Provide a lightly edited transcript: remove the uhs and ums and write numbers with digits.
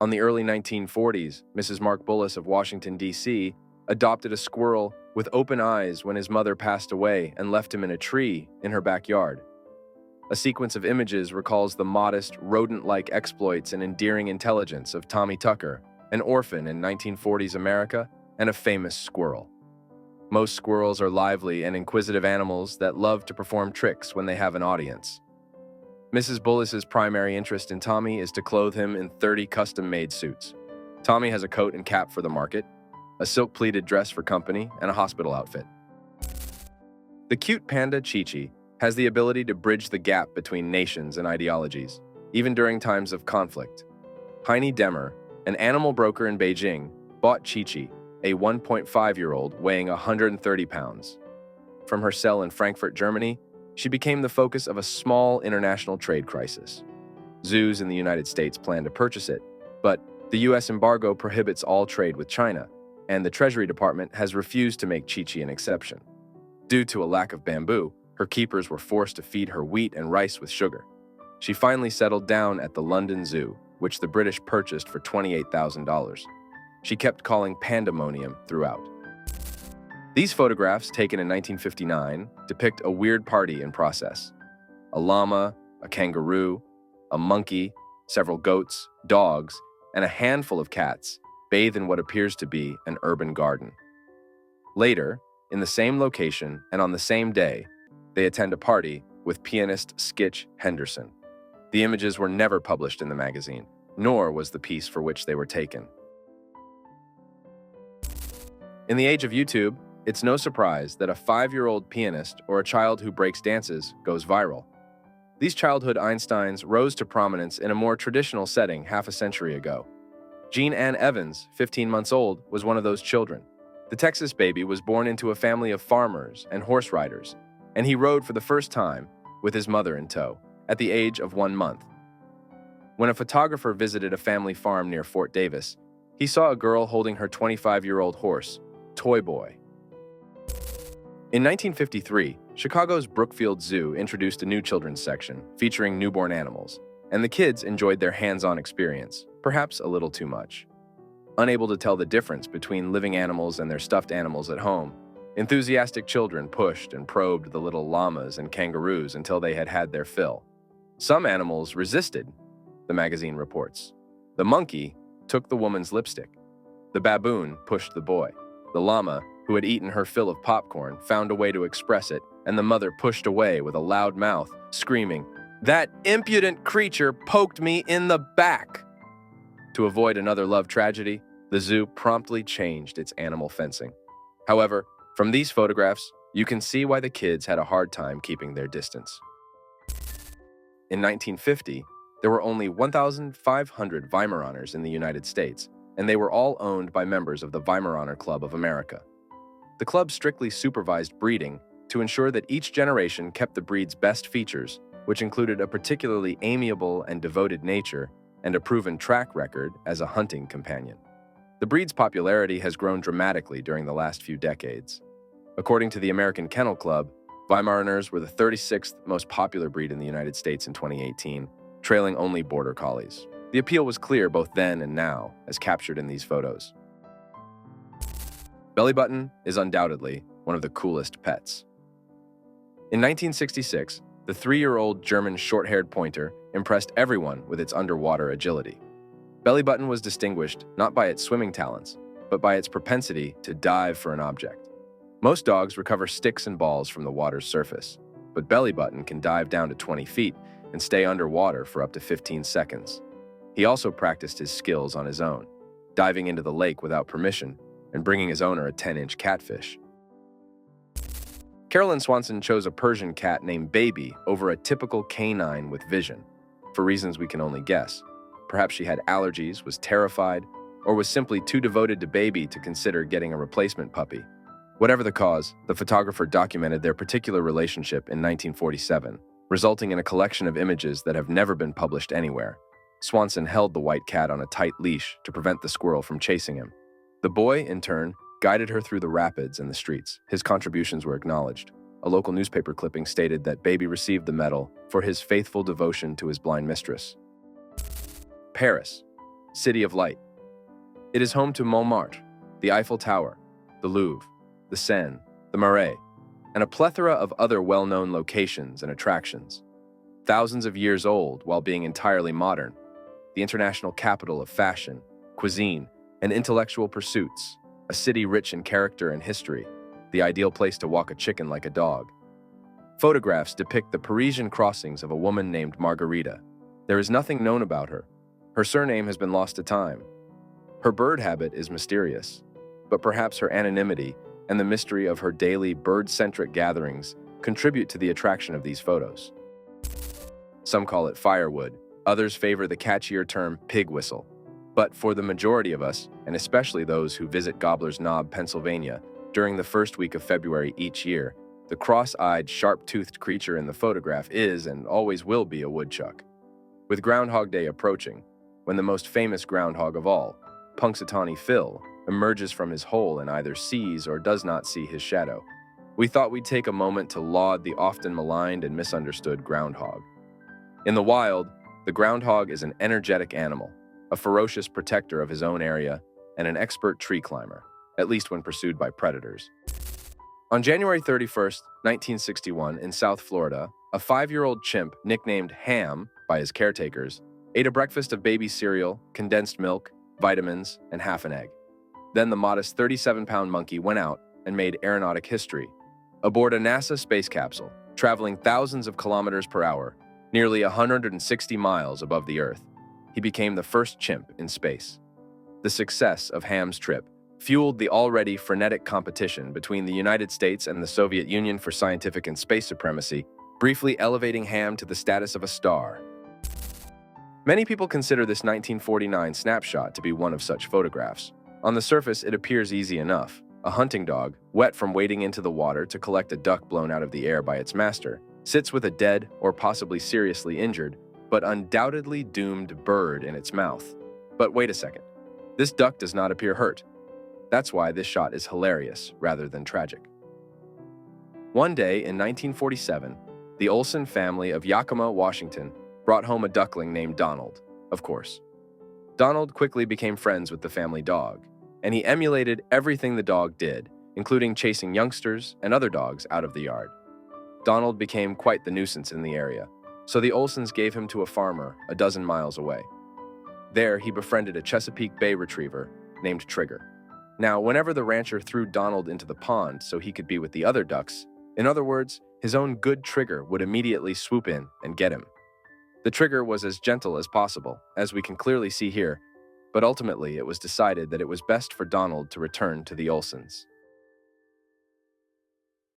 On the early 1940s, Mrs. Mark Bullis of Washington, D.C., adopted a squirrel with open eyes when his mother passed away and left him in a tree in her backyard. A sequence of images recalls the modest, rodent-like exploits and endearing intelligence of Tommy Tucker, an orphan in 1940s America and a famous squirrel. Most squirrels are lively and inquisitive animals that love to perform tricks when they have an audience. Mrs. Bullis's primary interest in Tommy is to clothe him in 30 custom-made suits. Tommy has a coat and cap for the market, a silk-pleated dress for company, and a hospital outfit. The cute panda Chi-Chi has the ability to bridge the gap between nations and ideologies, even during times of conflict. Heini Demmer, an animal broker in Beijing, bought Chi-Chi, a 1.5-year-old weighing 130 pounds. From her cell in Frankfurt, Germany, she became the focus of a small international trade crisis. Zoos in the United States plan to purchase it, but the U.S. embargo prohibits all trade with China, and the Treasury Department has refused to make Chi-Chi an exception. Due to a lack of bamboo, her keepers were forced to feed her wheat and rice with sugar. She finally settled down at the London Zoo, which the British purchased for $28,000. She kept calling pandemonium throughout. These photographs, taken in 1959, depict a weird party in process. A llama, a kangaroo, a monkey, several goats, dogs, and a handful of cats bathe in what appears to be an urban garden. Later, in the same location and on the same day, they attend a party with pianist Skitch Henderson. The images were never published in the magazine, nor was the piece for which they were taken. In the age of YouTube, it's no surprise that a 5-year-old pianist or a child who breaks dances goes viral. These childhood Einsteins rose to prominence in a more traditional setting half a century ago. Jean Ann Evans, 15 months old, was one of those children. The Texas baby was born into a family of farmers and horse riders, and he rode for the first time, with his mother in tow, at the age of 1 month. When a photographer visited a family farm near Fort Davis, he saw a girl holding her 25-year-old horse, Toy Boy. In 1953, Chicago's Brookfield Zoo introduced a new children's section featuring newborn animals, and the kids enjoyed their hands-on experience, perhaps a little too much. Unable to tell the difference between living animals and their stuffed animals at home, enthusiastic children pushed and probed the little llamas and kangaroos until they had had their fill. Some animals resisted, the magazine reports. The monkey took the woman's lipstick. The baboon pushed the boy. The llama, who had eaten her fill of popcorn, found a way to express it, and the mother pushed away with a loud mouth, screaming, "That impudent creature poked me in the back!" To avoid another love tragedy, the zoo promptly changed its animal fencing. However, from these photographs, you can see why the kids had a hard time keeping their distance. In 1950, there were only 1,500 Weimaraners in the United States, and they were all owned by members of the Weimaraner Club of America. The club strictly supervised breeding to ensure that each generation kept the breed's best features, which included a particularly amiable and devoted nature and a proven track record as a hunting companion. The breed's popularity has grown dramatically during the last few decades. According to the American Kennel Club, Weimaraners were the 36th most popular breed in the United States in 2018, trailing only Border Collies. The appeal was clear both then and now, as captured in these photos. Belly button is undoubtedly one of the coolest pets. In 1966, the 3-year-old German short-haired pointer impressed everyone with its underwater agility. Belly button was distinguished not by its swimming talents, but by its propensity to dive for an object. Most dogs recover sticks and balls from the water's surface, but Belly button can dive down to 20 feet and stay underwater for up to 15 seconds. He also practiced his skills on his own, diving into the lake without permission and bringing his owner a 10-inch catfish. Carolyn Swanson chose a Persian cat named Baby over a typical canine with vision, for reasons we can only guess. Perhaps she had allergies, was terrified, or was simply too devoted to Baby to consider getting a replacement puppy. Whatever the cause, the photographer documented their particular relationship in 1947, resulting in a collection of images that have never been published anywhere. Swanson held the white cat on a tight leash to prevent the squirrel from chasing him. The boy, in turn, guided her through the rapids and the streets. His contributions were acknowledged. A local newspaper clipping stated that Baby received the medal for his faithful devotion to his blind mistress. Paris. City of Light. It is home to Montmartre, the Eiffel Tower, the Louvre, the Seine, the Marais, and a plethora of other well-known locations and attractions. Thousands of years old while being entirely modern, the international capital of fashion, cuisine, and intellectual pursuits, a city rich in character and history, the ideal place to walk a chicken like a dog. Photographs depict the Parisian crossings of a woman named Margarita. There is nothing known about her. Her surname has been lost to time. Her bird habit is mysterious, but perhaps her anonymity and the mystery of her daily bird-centric gatherings contribute to the attraction of these photos. Some call it firewood, others favor the catchier term pig whistle. But for the majority of us, and especially those who visit Gobbler's Knob, Pennsylvania, during the first week of February each year, the cross-eyed, sharp-toothed creature in the photograph is and always will be a woodchuck. With Groundhog Day approaching, when the most famous groundhog of all, Punxsutawney Phil, emerges from his hole and either sees or does not see his shadow, we thought we'd take a moment to laud the often maligned and misunderstood groundhog. In the wild, the groundhog is an energetic animal, a ferocious protector of his own area, and an expert tree climber, at least when pursued by predators. On January 31st, 1961, in South Florida, a 5-year-old chimp nicknamed Ham by his caretakers ate a breakfast of baby cereal, condensed milk, vitamins, and half an egg. Then the modest 37-pound monkey went out and made aeronautic history. Aboard a NASA space capsule, traveling thousands of kilometers per hour, nearly 160 miles above the Earth, he became the first chimp in space. The success of Ham's trip fueled the already frenetic competition between the United States and the Soviet Union for scientific and space supremacy, briefly elevating Ham to the status of a star. Many people consider this 1949 snapshot to be one of such photographs. On the surface, it appears easy enough. A hunting dog, wet from wading into the water to collect a duck blown out of the air by its master, sits with a dead or possibly seriously injured, but undoubtedly doomed bird in its mouth. But wait a second. This duck does not appear hurt. That's why this shot is hilarious rather than tragic. One day in 1947, the Olsen family of Yakima, Washington, brought home a duckling named Donald, of course. Donald quickly became friends with the family dog, and he emulated everything the dog did, including chasing youngsters and other dogs out of the yard. Donald became quite the nuisance in the area, so the Olsens gave him to a farmer a dozen miles away. There, he befriended a Chesapeake Bay retriever named Trigger. Now, whenever the rancher threw Donald into the pond so he could be with the other ducks, in other words, his own good Trigger would immediately swoop in and get him. The Trigger was as gentle as possible, as we can clearly see here, but ultimately it was decided that it was best for Donald to return to the Olsens.